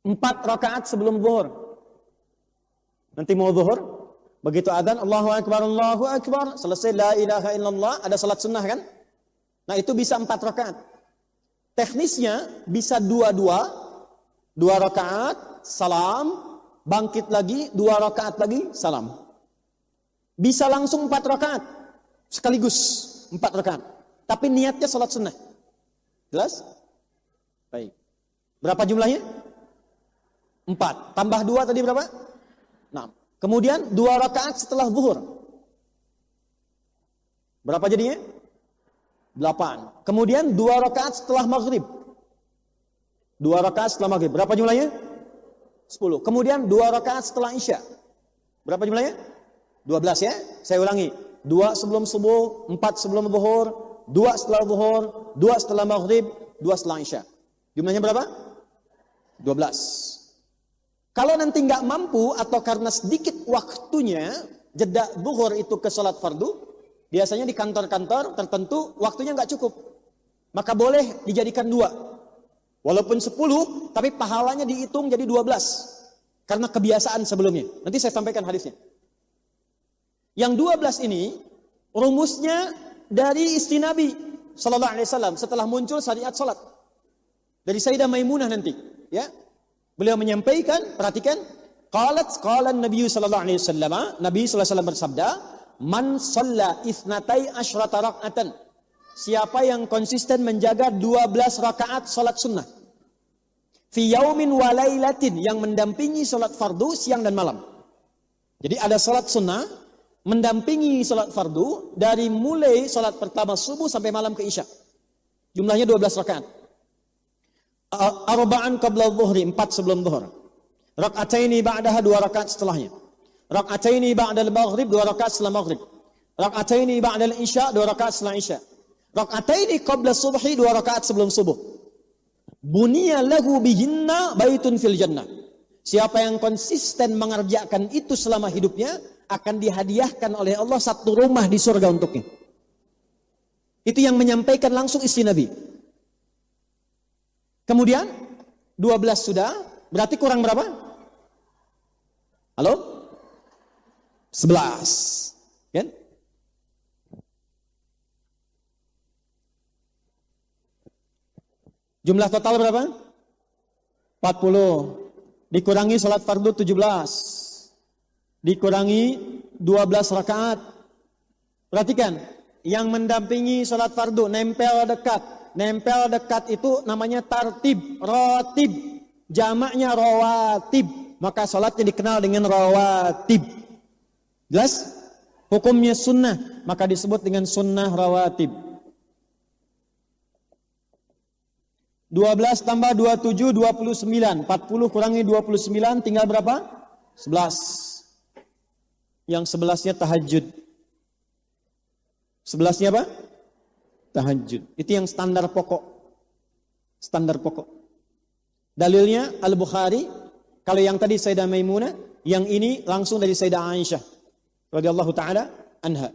4 rakaat sebelum zuhur. Nanti mau zuhur, begitu adzan Allahu Akbar, selesai la ilaha illallah, ada salat sunnah kan? Nah itu bisa 4 rakaat. Teknisnya bisa 2 rakaat, salam, bangkit lagi, 2 rakaat lagi, salam. Bisa langsung 4 rakaat, sekaligus 4 rakaat. Tapi niatnya salat sunnah. Jelas? Baik. Berapa jumlahnya? 4. Tambah 2 tadi berapa? 6. Kemudian 2 rakaat setelah zuhur. Berapa jadinya? 8. Kemudian 2 rakaat setelah maghrib. 2 rakaat setelah maghrib. Berapa jumlahnya? 10. Kemudian 2 rakaat setelah isya. Berapa jumlahnya? 12 ya. Saya ulangi. 2 sebelum subuh, 4 sebelum zuhur, 2 setelah zuhur, 2 setelah maghrib, 2 setelah isya. Jumlahnya berapa? 12. Kalau nanti nggak mampu atau karena sedikit waktunya, jeda zuhur itu ke salat fardu, biasanya di kantor-kantor tertentu waktunya nggak cukup. Maka boleh dijadikan 2. Walaupun 10, tapi pahalanya dihitung jadi 12. Karena kebiasaan sebelumnya. Nanti saya sampaikan hadisnya. Yang 12 ini, rumusnya dari istri Nabi Sallallahu Alaihi Wasallam setelah muncul syariat salat. Dari Sayyidah Maimunah nanti. Ya, beliau menyampaikan, perhatikan. Qala Nabi Sallallahu Alaihi Wasallam, Nabi Sallallahu Alaihi Wasallam bersabda, Man shalla ithnatai asyrata rak'atan. Siapa yang konsisten menjaga 12 rakaat salat sunnah. Fi yaumin wa lailatin, yang mendampingi salat fardu siang dan malam. Jadi ada salat sunnah mendampingi salat fardu dari mulai salat pertama subuh sampai malam ke isya. Jumlahnya 12 rakaat. Arba'an qabla dhuhri, 4 sebelum zuhur. Rak'ataini ba'daha, 2 rakaat setelahnya. Rak'ataini ba'dal maghrib, 2 rakaat setelah maghrib. Rak'ataini ba'dal isya, 2 rakaat setelah isya. Rak'ataini qabla subhi, 2 rakaat sebelum subuh. Buniya lahu bihinna baitun fil jannah. Siapa yang konsisten mengerjakan itu selama hidupnya, akan dihadiahkan oleh Allah 1 rumah di surga untuknya. Itu yang menyampaikan langsung istri Nabi. Kemudian 12 sudah, berarti kurang berapa? Halo? 11. Kan? Jumlah total berapa? 40. Dikurangi salat fardu 17. Dikurangi 12 rakaat. Perhatikan, yang mendampingi salat fardu nempel dekat. Nempel dekat itu namanya tartib, ratib. Jamaknya rawatib. Maka salatnya dikenal dengan rawatib. Jelas? Hukumnya sunnah, maka disebut dengan sunnah rawatib. 12 tambah 27, 29. 40 kurangi 29, tinggal berapa? 11. Yang 11-nya tahajud. 11-nya apa? Tahajud. Itu yang standar pokok. Standar pokok. Dalilnya Al-Bukhari. Kalau yang tadi Sayyidah Maimunah, yang ini langsung dari Sayyidah Aisyah radhiyallahu taala anha.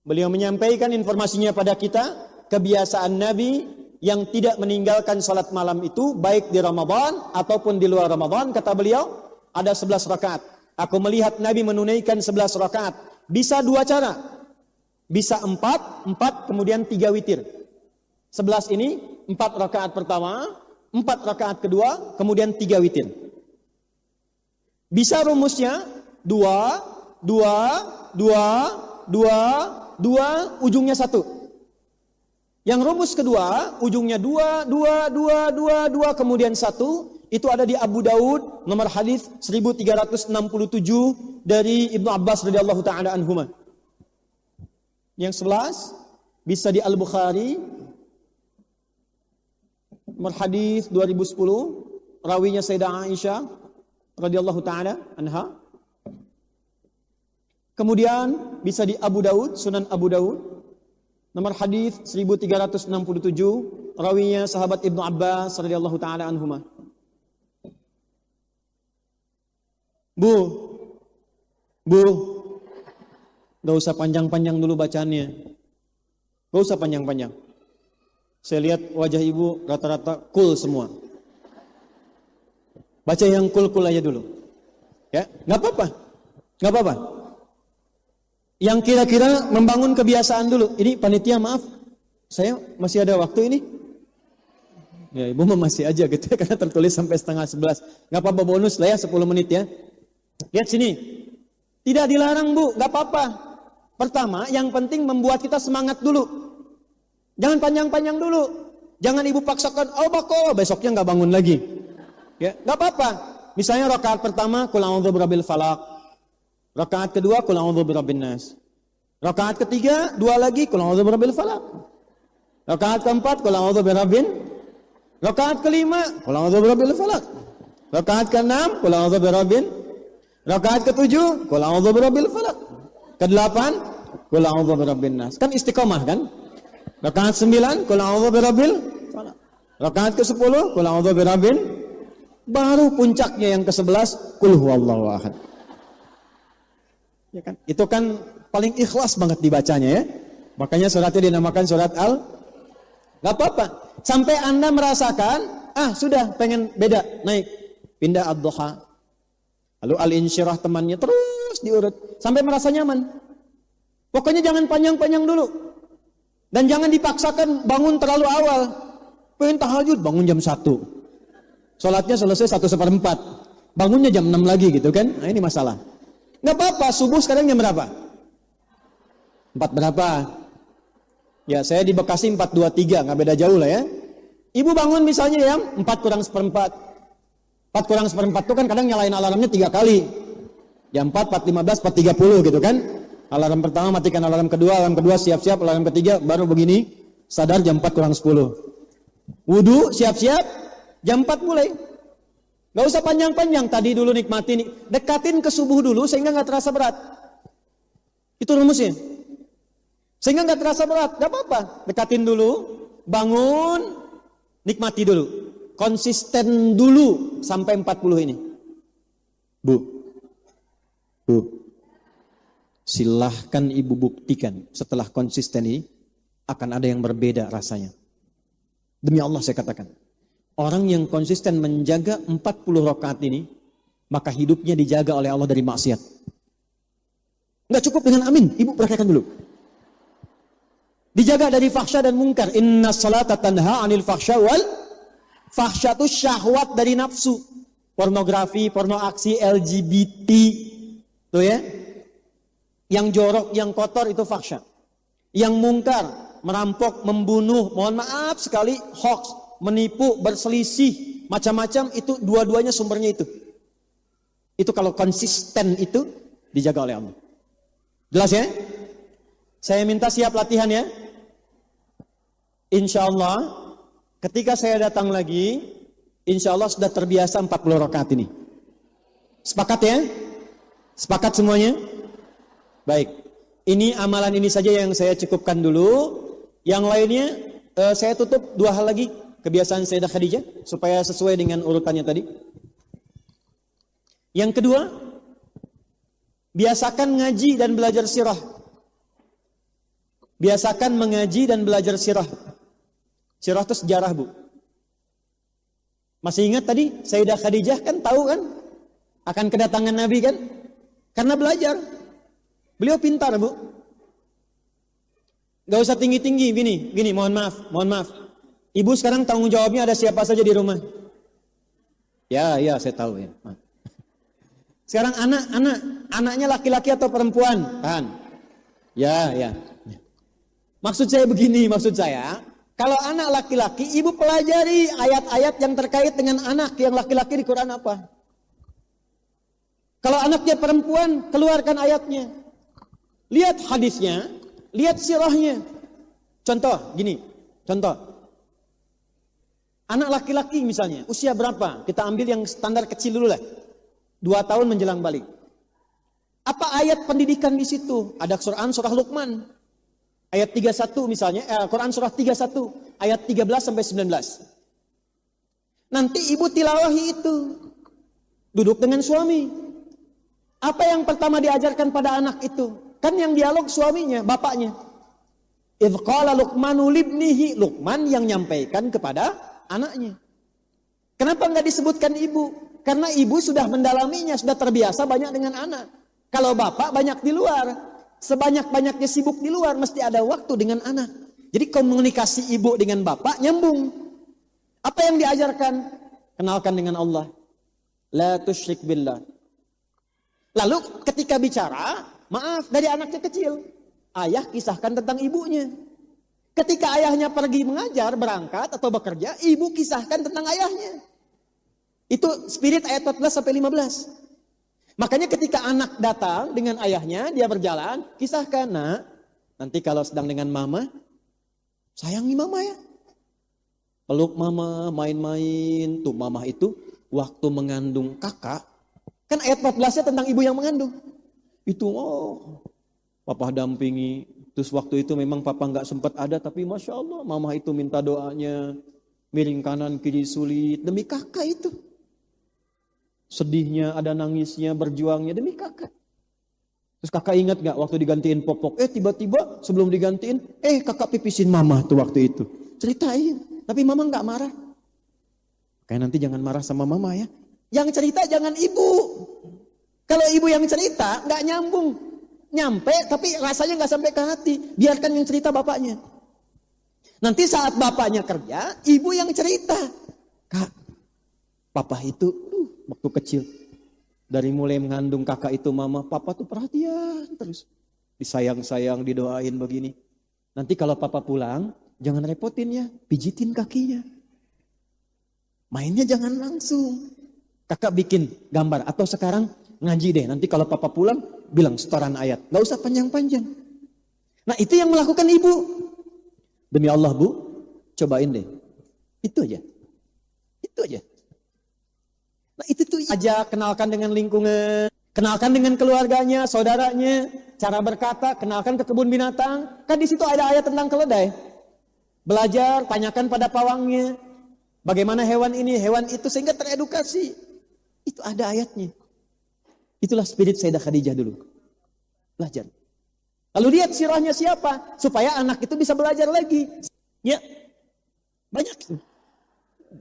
Beliau menyampaikan informasinya pada kita. Kebiasaan Nabi yang tidak meninggalkan salat malam itu baik di Ramadan ataupun di luar Ramadan, kata beliau ada 11 rakaat. Aku melihat Nabi menunaikan 11 rakaat. Bisa 2 cara. Bisa 4 kemudian 3 witir. 11 ini 4 rakaat pertama, 4 rakaat kedua, kemudian 3 witir. Bisa rumusnya 2, ujungnya 1. Yang rumus kedua, ujungnya 2, kemudian 1, itu ada di Abu Daud, nomor hadis 1367 dari Ibnu Abbas radhiyallahu taala anhuma. Yang 11 bisa di Al-Bukhari, nomor hadis 2010, rawinya Sayyidah Aisyah radhiyallahu taala anha. Kemudian bisa di Abu Daud, Sunan Abu Daud, nomor hadis 1367, rawinya sahabat Ibnu Abbas radhiyallahu taala anhuma. Bu, gak usah panjang-panjang dulu bacaannya. Gak usah panjang-panjang. Saya lihat wajah ibu rata-rata cool semua. Baca yang cool-cool aja dulu. Ya, gak apa-apa. Gak apa-apa. Yang kira-kira membangun kebiasaan dulu. Ini panitia, maaf, saya masih ada waktu ini. Ya, ibu mah masih aja gitu ya, karena tertulis sampai 10:30. Nggak apa-apa, bonus lah ya 10 menit ya. Lihat sini. Tidak dilarang bu, nggak apa-apa. Pertama, yang penting membuat kita semangat dulu. Jangan panjang-panjang dulu. Jangan ibu paksakan, oh bako, besoknya nggak bangun lagi. Ya, nggak apa-apa. Misalnya rakaat pertama, qul a'udzu birabbil falaq. Rakaat kedua, qul a'udzu birabbin nas. Rakaat ketiga, 2 lagi, qul a'udzu birabbil falaq. Rakaat keempat, qul a'udzu birabbin. Rakaat kelima, qul a'udzu birabbil falaq. Rakaat keenam, qul a'udzu birabbin. Rakaat ketujuh, qul a'udzu birabbil falaq. Kedelapan, qul a'udzu birabbin nas. Kan istiqomah kan? Rakaat 9, qul a'udzu birabbil falaq. Rakaat ke-10, qul a'udzu birabbin. Baru puncaknya yang ke-11, qul huwallahu ahad. Ya kan? Itu kan paling ikhlas banget dibacanya ya. Makanya suratnya dinamakan surat Gak apa-apa. Sampai Anda merasakan, sudah pengen beda, naik. Pindah ad-duha. Lalu al-insyirah temannya terus diurut. Sampai merasa nyaman. Pokoknya jangan panjang-panjang dulu. Dan jangan dipaksakan bangun terlalu awal. Pengen tahajud, bangun jam 1. Sholatnya selesai 1/4. Bangunnya jam 6 lagi gitu kan. Nah ini masalah. Gak apa-apa, subuh sekarang jam berapa? 4 berapa? Ya saya di Bekasi 4:23, gak beda jauh lah ya. Ibu bangun misalnya jam 4:4. 4:4 itu kan kadang nyalain alarmnya 3 kali. Jam 4, 4:15, 4:30 gitu kan. Alarm pertama matikan alarm kedua siap-siap, alarm ketiga baru begini. Sadar jam 4:10. Wudu siap-siap, jam 4 mulai. Gak usah panjang-panjang, tadi dulu nikmati nih. Dekatin ke subuh dulu sehingga gak terasa berat. Itu rumusnya. Sehingga gak terasa berat, gak apa-apa. Dekatin dulu, bangun, nikmati dulu. Konsisten dulu sampai 40 ini. Bu, silahkan ibu buktikan setelah konsisten ini akan ada yang berbeda rasanya. Demi Allah saya katakan. Orang yang konsisten menjaga 40 rakaat ini, maka hidupnya dijaga oleh Allah dari maksiat. Nggak cukup dengan amin, ibu praktekkan dulu. Dijaga dari fahsya dan mungkar. Inna salata tanha anil fahsya wal fahsya itu syahwat dari nafsu. Pornografi, porno aksi, LGBT. Tuh ya. Yang jorok, yang kotor itu fahsya. Yang mungkar, merampok, membunuh, mohon maaf sekali, hoax, menipu, berselisih, macam-macam itu dua-duanya sumbernya itu. Itu kalau konsisten itu dijaga oleh Allah. Jelas ya? Saya minta siap latihan ya. Insya Allah ketika saya datang lagi, insya Allah sudah terbiasa 40 rakaat ini. Sepakat ya? Sepakat semuanya? Baik. Ini amalan ini saja yang saya cukupkan dulu. Yang lainnya saya tutup 2 hal lagi. Kebiasaan Sayyidah Khadijah supaya sesuai dengan urutannya tadi. Yang kedua, biasakan ngaji dan belajar sirah. Biasakan mengaji dan belajar sirah. Sirah itu sejarah, Bu. Masih ingat tadi Sayyidah Khadijah kan tahu kan akan kedatangan Nabi kan? Karena belajar. Beliau pintar, Bu. Gak usah tinggi-tinggi gini, mohon maaf. Ibu sekarang tanggung jawabnya ada siapa saja di rumah? Ya, saya tahu ya. Sekarang anaknya laki-laki atau perempuan? Tahan. Ya. Maksud saya begini, kalau anak laki-laki, ibu pelajari ayat-ayat yang terkait dengan anak yang laki-laki di Quran apa? Kalau anaknya perempuan, keluarkan ayatnya. Lihat hadisnya, lihat sirahnya. Contoh. Anak laki-laki misalnya, usia berapa? Kita ambil yang standar kecil dulu lah. 2 tahun menjelang balik. Apa ayat pendidikan di situ? Ada Quran surah Luqman. Ayat 31 misalnya, Quran surah 31, ayat 13 sampai 19. Nanti ibu tilawahi itu. Duduk dengan suami. Apa yang pertama diajarkan pada anak itu? Kan yang dialog suaminya, bapaknya. Idh qala Luqmanu libnihi. Luqman yang nyampaikan kepada anaknya. Kenapa enggak disebutkan ibu? Karena ibu sudah mendalaminya, sudah terbiasa banyak dengan anak. Kalau bapak banyak di luar. Sebanyak-banyaknya sibuk di luar, mesti ada waktu dengan anak. Jadi komunikasi ibu dengan bapak nyambung. Apa yang diajarkan? Kenalkan dengan Allah. La tusyrik billah. Lalu ketika bicara, maaf dari anaknya kecil. Ayah kisahkan tentang ibunya. Ketika ayahnya pergi mengajar, berangkat atau bekerja, ibu kisahkan tentang ayahnya. Itu spirit ayat 14 sampai 15. Makanya ketika anak datang dengan ayahnya, dia berjalan, kisahkan, nah, nanti kalau sedang dengan mama, sayangi mama ya. Peluk mama, main-main. Tuh mama itu waktu mengandung kakak, kan ayat 14-nya tentang ibu yang mengandung. Itu papa dampingi. Terus waktu itu memang papa nggak sempat ada, tapi Masya Allah mama itu minta doanya. Miring kanan kiri sulit, demi kakak itu. Sedihnya, ada nangisnya, berjuangnya demi kakak. Terus kakak ingat gak waktu digantiin popok? Tiba-tiba sebelum digantiin, kakak pipisin mama tuh waktu itu. Ceritain, tapi mama gak marah. Kayak nanti jangan marah sama mama ya. Yang cerita jangan ibu. Kalau ibu yang cerita gak nyambung. Nyampe tapi rasanya gak sampai ke hati. Biarkan yang cerita bapaknya. Nanti saat bapaknya kerja, ibu yang cerita. Kak, papa itu waktu kecil, dari mulai mengandung kakak itu mama, papa tuh perhatian terus. Disayang-sayang, didoain begini. Nanti kalau papa pulang, jangan repotin ya, pijitin kakinya. Mainnya jangan langsung. Kakak bikin gambar, atau sekarang ngaji deh. Nanti kalau papa pulang, bilang setoran ayat. Gak usah panjang-panjang. Nah itu yang melakukan ibu. Demi Allah bu, cobain deh. Itu aja. Itu aja. Nah itu tuh aja, kenalkan dengan lingkungan, kenalkan dengan keluarganya, saudaranya, cara berkata, kenalkan ke kebun binatang. Kan di situ ada ayat tentang keledai. Belajar, tanyakan pada pawangnya, bagaimana hewan ini, hewan itu, sehingga teredukasi. Itu ada ayatnya. Itulah spirit Sayyidah Khadijah dulu. Belajar. Lalu lihat sirahnya siapa, supaya anak itu bisa belajar lagi. Ya, banyak.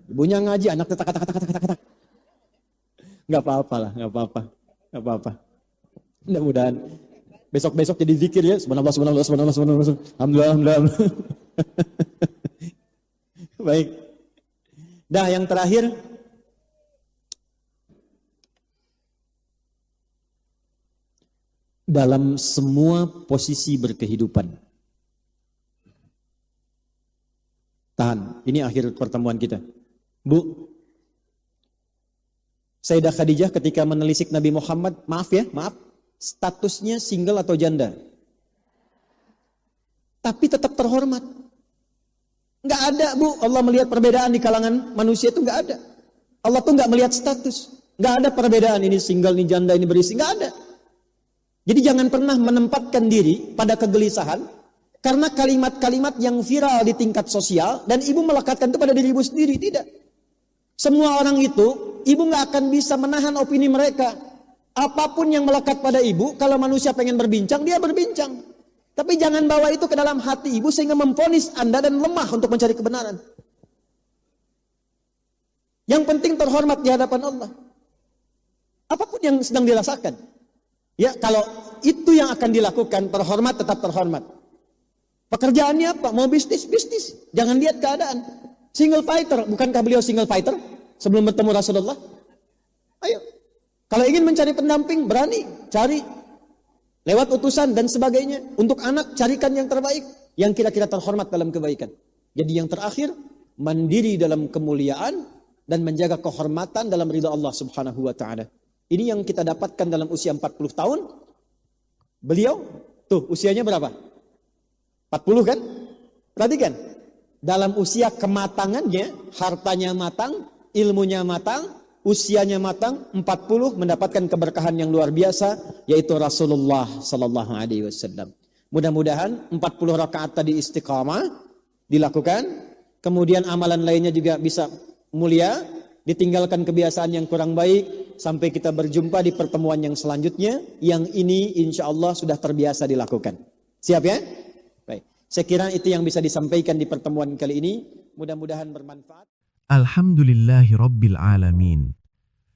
Ibunya ngaji, anak kata. Gak apa-apa lah, gak apa-apa. Mudah-mudahan besok-besok jadi zikir ya. Subhanallah. Alhamdulillah. Baik. Dah yang terakhir. Dalam semua posisi berkehidupan. Tahan, ini akhir pertemuan kita. Bu, Sayyidah Khadijah ketika menelisik Nabi Muhammad, maaf, statusnya single atau janda. Tapi tetap terhormat. Enggak ada bu, Allah melihat perbedaan di kalangan manusia itu enggak ada. Allah tuh enggak melihat status. Enggak ada perbedaan, ini single, ini janda, ini berisi, enggak ada. Jadi jangan pernah menempatkan diri pada kegelisahan karena kalimat-kalimat yang viral di tingkat sosial dan ibu melekatkan itu pada diri ibu sendiri. Tidak. Semua orang itu, ibu gak akan bisa menahan opini mereka. Apapun yang melekat pada ibu, kalau manusia pengen berbincang, dia berbincang. Tapi jangan bawa itu ke dalam hati ibu sehingga memvonis Anda dan lemah untuk mencari kebenaran. Yang penting terhormat di hadapan Allah. Apapun yang sedang dirasakan. Ya, kalau itu yang akan dilakukan, terhormat tetap terhormat. Pekerjaannya apa? Mau bisnis. Jangan lihat keadaan. Single fighter, bukankah beliau single fighter sebelum bertemu Rasulullah? Ayo. Kalau ingin mencari pendamping, berani, cari. Lewat utusan dan sebagainya. Untuk anak, carikan yang terbaik. Yang kira-kira terhormat dalam kebaikan. Jadi yang terakhir, mandiri dalam kemuliaan dan menjaga kehormatan dalam ridha Allah subhanahu wa ta'ala. Ini yang kita dapatkan dalam usia 40 tahun. Beliau, tuh usianya berapa? 40 kan? Perhatikan. Dalam usia kematangannya, hartanya matang, ilmunya matang, usianya matang, 40 mendapatkan keberkahan yang luar biasa, yaitu Rasulullah sallallahu alaihi wasallam. Mudah-mudahan 40 rakaat tadi istiqamah dilakukan, kemudian amalan lainnya juga bisa mulia, ditinggalkan kebiasaan yang kurang baik, sampai kita berjumpa di pertemuan yang selanjutnya, yang ini insya Allah sudah terbiasa dilakukan. Siap ya? Baik. Saya kira itu yang bisa disampaikan di pertemuan kali ini. Mudah-mudahan bermanfaat. Alhamdulillahi Rabbil Alamin.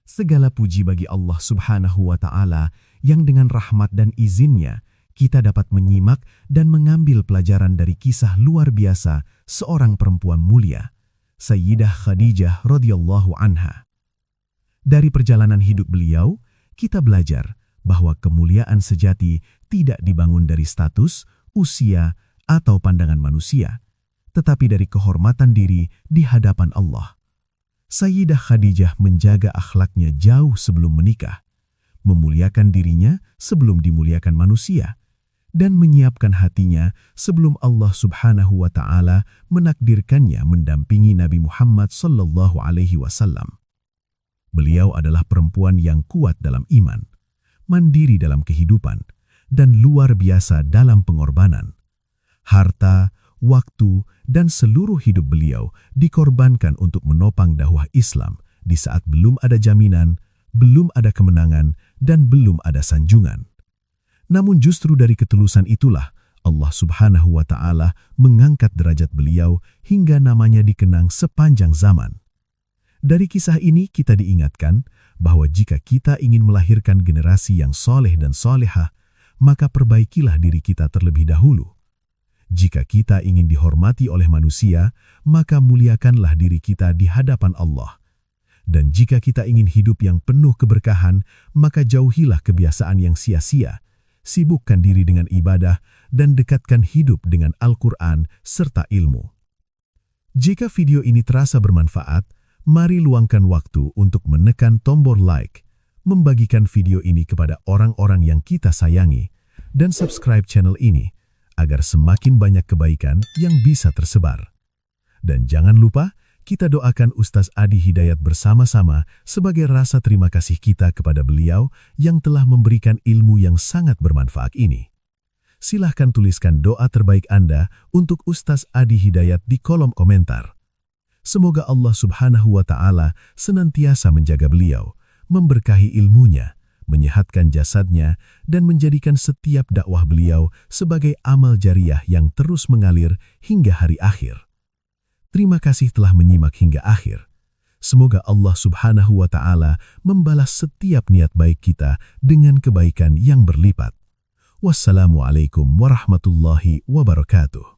Segala puji bagi Allah subhanahu wa ta'ala yang dengan rahmat dan izinnya kita dapat menyimak dan mengambil pelajaran dari kisah luar biasa seorang perempuan mulia, Sayyidah Khadijah radhiyallahu anha. Dari perjalanan hidup beliau, kita belajar bahwa kemuliaan sejati tidak dibangun dari status, usia, atau pandangan manusia, tetapi dari kehormatan diri di hadapan Allah. Sayyidah Khadijah menjaga akhlaknya jauh sebelum menikah, memuliakan dirinya sebelum dimuliakan manusia, dan menyiapkan hatinya sebelum Allah Subhanahu wa Ta'ala menakdirkannya mendampingi Nabi Muhammad sallallahu alaihi wasallam. Beliau adalah perempuan yang kuat dalam iman, mandiri dalam kehidupan, dan luar biasa dalam pengorbanan. Harta, waktu, dan seluruh hidup beliau dikorbankan untuk menopang dakwah Islam di saat belum ada jaminan, belum ada kemenangan, dan belum ada sanjungan. Namun justru dari ketulusan itulah Allah Subhanahu wa Ta'ala mengangkat derajat beliau hingga namanya dikenang sepanjang zaman. Dari kisah ini kita diingatkan bahwa jika kita ingin melahirkan generasi yang soleh dan solehah, maka perbaikilah diri kita terlebih dahulu. Jika kita ingin dihormati oleh manusia, maka muliakanlah diri kita di hadapan Allah. Dan jika kita ingin hidup yang penuh keberkahan, maka jauhilah kebiasaan yang sia-sia. Sibukkan diri dengan ibadah dan dekatkan hidup dengan Al-Quran serta ilmu. Jika video ini terasa bermanfaat, mari luangkan waktu untuk menekan tombol like, membagikan video ini kepada orang-orang yang kita sayangi, dan subscribe channel ini agar semakin banyak kebaikan yang bisa tersebar. Dan jangan lupa, kita doakan Ustaz Adi Hidayat bersama-sama sebagai rasa terima kasih kita kepada beliau yang telah memberikan ilmu yang sangat bermanfaat ini. Silahkan tuliskan doa terbaik Anda untuk Ustaz Adi Hidayat di kolom komentar. Semoga Allah Subhanahu wa Ta'ala senantiasa menjaga beliau, memberkahi ilmunya, menyehatkan jasadnya, dan menjadikan setiap dakwah beliau sebagai amal jariah yang terus mengalir hingga hari akhir. Terima kasih telah menyimak hingga akhir. Semoga Allah Subhanahu wa Ta'ala membalas setiap niat baik kita dengan kebaikan yang berlipat. Wassalamualaikum warahmatullahi wabarakatuh.